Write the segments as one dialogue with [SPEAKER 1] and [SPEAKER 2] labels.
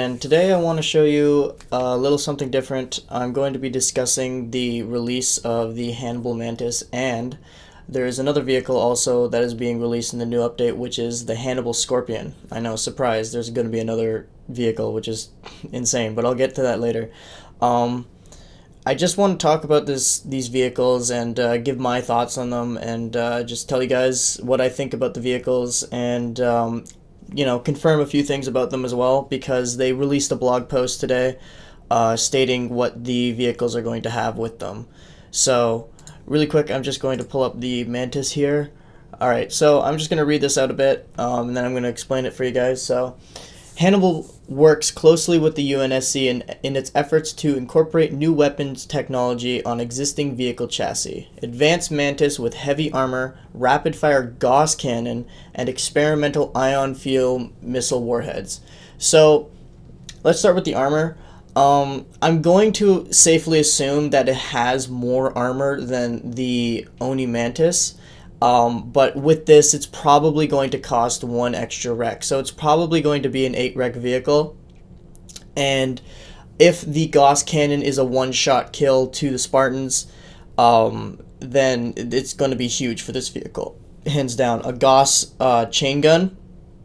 [SPEAKER 1] And today I want to show you a little something different. I'm going to be discussing the release of the Hannibal Mantis, and there is another vehicle also that is being released in the new update, which is the Hannibal Scorpion. I know, surprise, there's going to be another vehicle, which is insane, but I'll get to that later. I just want to talk about these vehicles and give my thoughts on them, and just tell you guys what I think about the vehicles, and confirm a few things about them as well, because they released a blog post today stating what the vehicles are going to have with them. So really quick, I'm just going to pull up the Mantis here. Alright, so I'm just going to read this out a bit, and then I'm going to explain it for you guys. So Hannibal works closely with the UNSC in its efforts to incorporate new weapons technology on existing vehicle chassis. Advanced Mantis with heavy armor, rapid-fire Gauss cannon, and experimental ion fuel missile warheads. So let's start with the armor. I'm going to safely assume that it has more armor than the Oni Mantis. But with this, it's probably going to cost 1 extra rec. So it's probably going to be an 8 rec vehicle. And if the Gauss cannon is a one-shot kill to the Spartans, then it's going to be huge for this vehicle. Hands down. A Gauss chain gun,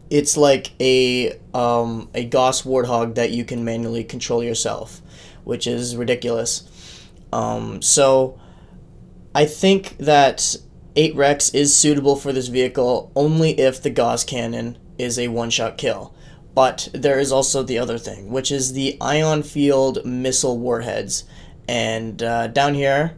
[SPEAKER 1] it's like a Gauss Warthog that you can manually control yourself, which is ridiculous. So I think that 8 Rex is suitable for this vehicle only if the Gauss cannon is a one-shot kill. But there is also the other thing, which is the ion field missile warheads. And down here,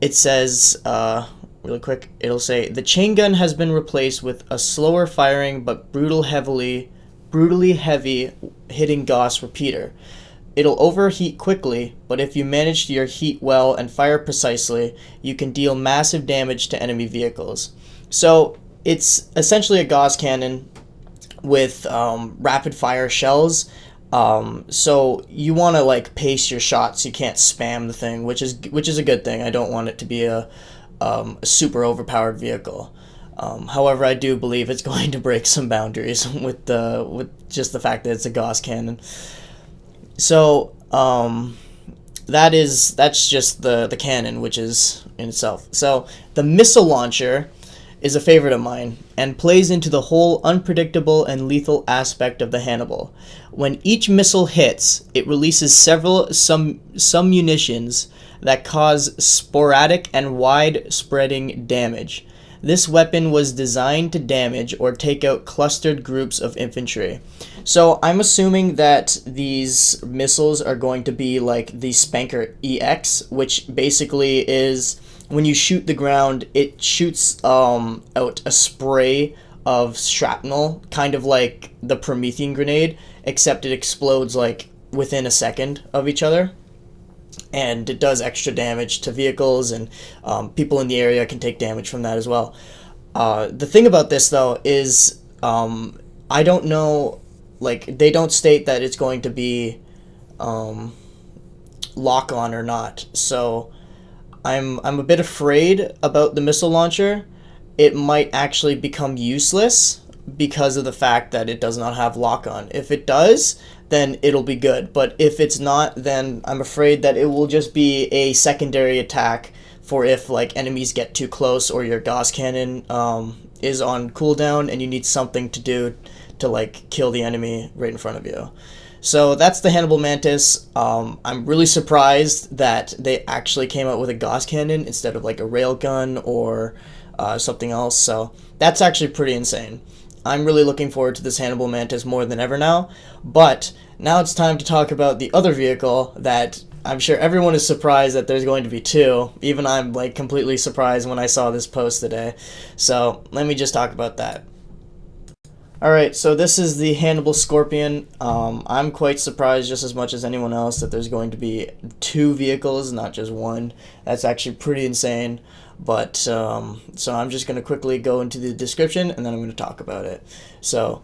[SPEAKER 1] it says, really quick, it'll say, the chain gun has been replaced with a slower firing but brutally heavy hitting Gauss repeater. It'll overheat quickly, but if you manage your heat well and fire precisely, you can deal massive damage to enemy vehicles. So it's essentially a Gauss cannon with rapid fire shells. So you want to pace your shots. You can't spam the thing, which is a good thing. I don't want it to be a super overpowered vehicle. However, I do believe it's going to break some boundaries with just the fact that it's a Gauss cannon. So that's just the cannon, which is in itself. So the missile launcher is a favorite of mine and plays into the whole unpredictable and lethal aspect of the Hannibal. When each missile hits, it releases some munitions that cause sporadic and wide-spreading damage. This weapon was designed to damage or take out clustered groups of infantry. So I'm assuming that these missiles are going to be like the Spanker EX, which basically is when you shoot the ground, it shoots out a spray of shrapnel, kind of like the Promethean grenade, except it explodes like within a second of each other. And it does extra damage to vehicles, and people in the area can take damage from that as well. The thing about this, though, is I don't know, they don't state that it's going to be lock-on or not. So I'm a bit afraid about the missile launcher. It might actually become useless because of the fact that it does not have lock-on. If it does, then it'll be good. But if it's not, then I'm afraid that it will just be a secondary attack for if enemies get too close or your Gauss cannon is on cooldown and you need something to do to kill the enemy right in front of you. So that's the Hannibal Mantis. I'm really surprised that they actually came out with a Gauss cannon instead of a railgun or something else. So that's actually pretty insane. I'm really looking forward to this Hannibal Mantis more than ever now, but now it's time to talk about the other vehicle that I'm sure everyone is surprised that there's going to be 2. Even I'm completely surprised when I saw this post today. So let me just talk about that. Alright, so this is the Hannibal Scorpion. I'm quite surprised just as much as anyone else that there's going to be 2 vehicles, not just 1. That's actually pretty insane. But, so I'm just going to quickly go into the description and then I'm going to talk about it. So,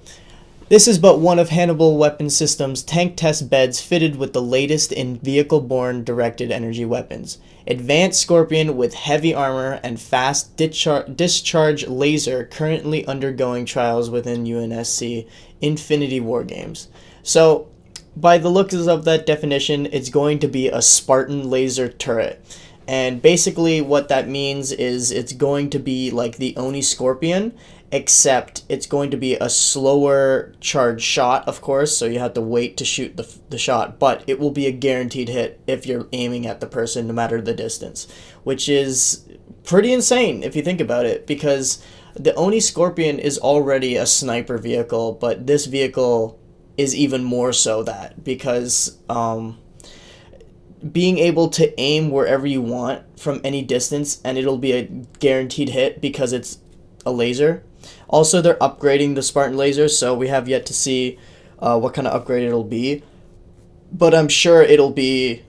[SPEAKER 1] this is but one of Hannibal Weapon Systems' tank test beds fitted with the latest in vehicle-borne directed energy weapons. Advanced Scorpion with heavy armor and fast discharge laser currently undergoing trials within UNSC Infinity War Games. So, by the looks of that definition, it's going to be a Spartan laser turret. And basically, what that means is it's going to be like the Oni Scorpion, except it's going to be a slower charge shot, of course, so you have to wait to shoot the shot, but it will be a guaranteed hit if you're aiming at the person, no matter the distance, which is pretty insane if you think about it, because the Oni Scorpion is already a sniper vehicle, but this vehicle is even more so that, because being able to aim wherever you want from any distance and it'll be a guaranteed hit because it's a laser. Also, they're upgrading the Spartan laser, so we have yet to see what kind of upgrade it'll be, but I'm sure it'll be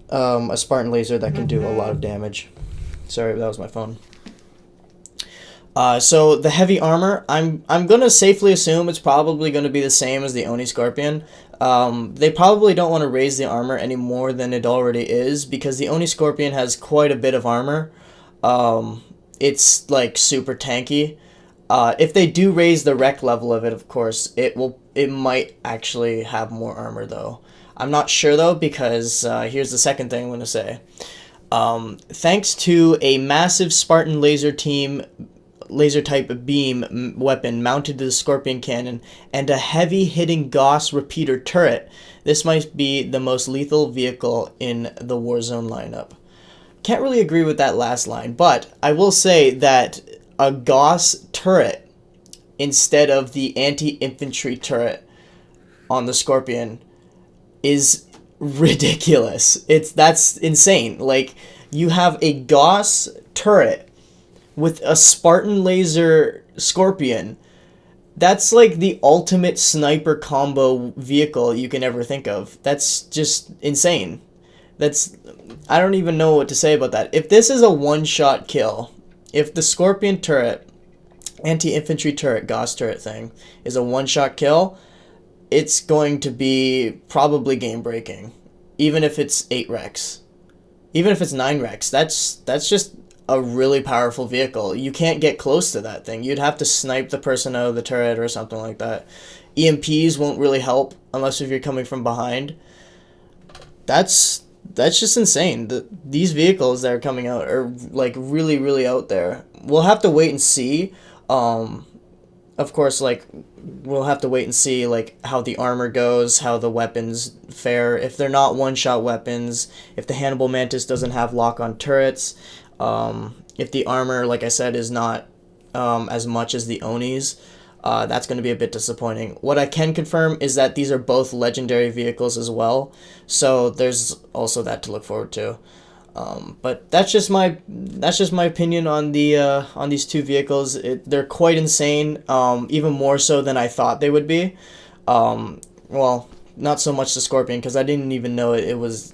[SPEAKER 1] a Spartan laser that can do a lot of damage. Sorry, that was my phone. So the heavy armor, I'm gonna safely assume it's probably gonna be the same as the Oni Scorpion. They probably don't want to raise the armor any more than it already is, because the Oni Scorpion has quite a bit of armor. It's like super tanky. If they do raise the rec level of it, of course, it might actually have more armor though. I'm not sure though, because here's the second thing I'm gonna say. Thanks to a massive Spartan laser type beam weapon mounted to the Scorpion cannon and a heavy hitting Gauss repeater turret, this might be the most lethal vehicle in the Warzone lineup. Can't really agree with that last line, but I will say that a Gauss turret instead of the anti-infantry turret on the Scorpion is ridiculous. That's insane. Like, you have a Gauss turret with a Spartan laser Scorpion. That's like the ultimate sniper combo vehicle you can ever think of. That's just insane. I don't even know what to say about that. If this is a one-shot kill, if the Scorpion turret, anti-infantry turret, Gauss turret thing, is a one-shot kill, it's going to be probably game-breaking. Even if it's 8 Rex. Even if it's 9 Rex. That's just a really powerful vehicle. You can't get close to that thing. You'd have to snipe the person out of the turret or something like that. EMPs won't really help unless if you're coming from behind. That's just insane. These vehicles that are coming out are like really, really out there. We'll have to wait and see. Of course, like, we'll have to wait and see like how the armor goes, how the weapons fare. If they're not one-shot weapons, if the Hannibal Mantis doesn't have lock-on turrets, if the armor, like I said, is not as much as the Onis, that's going to be a bit disappointing. What I can confirm is that these are both legendary vehicles as well, so there's also that to look forward to. But that's just my opinion on these two vehicles. They're quite insane, even more so than I thought they would be. Well, not so much the Scorpion, because I didn't even know it was